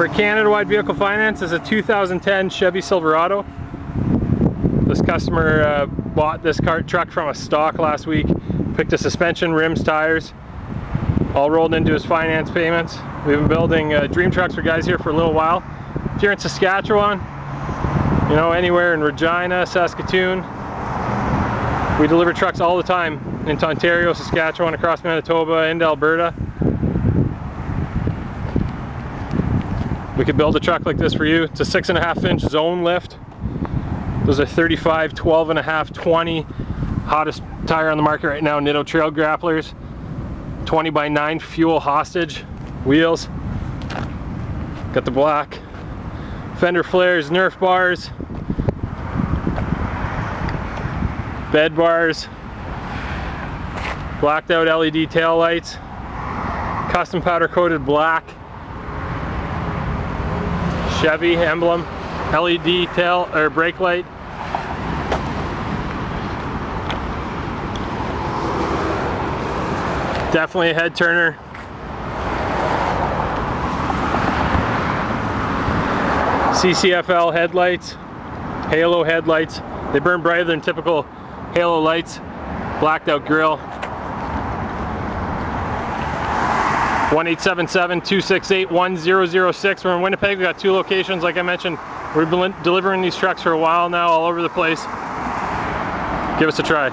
We're at Canada-wide vehicle finance. This is a 2010 Chevy Silverado. This customer bought this truck from a stock last week. Picked a suspension, rims, tires, all rolled into his finance payments. We've been building dream trucks for guys here for a little while. If you're in Saskatchewan, you know, anywhere in Regina, Saskatoon, we deliver trucks all the time into Ontario, Saskatchewan, across Manitoba, into Alberta. We could build a truck like this for you. It's a 6.5-inch zone lift. Those are 35, 12.5, 20. Hottest tire on the market right now, Nitto Trail Grapplers. 20x9 fuel hostage wheels. Got the black fender flares, Nerf bars, bed bars, blacked out LED tail lights, custom powder coated black Chevy emblem, LED tail or brake light. Definitely a head turner. CCFL headlights, halo headlights. They burn brighter than typical halo lights. Blacked out grille. 1-877-268-1006. We're in Winnipeg. We've got 2 locations, like I mentioned. We've been delivering these trucks for a while now, all over the place. Give us a try.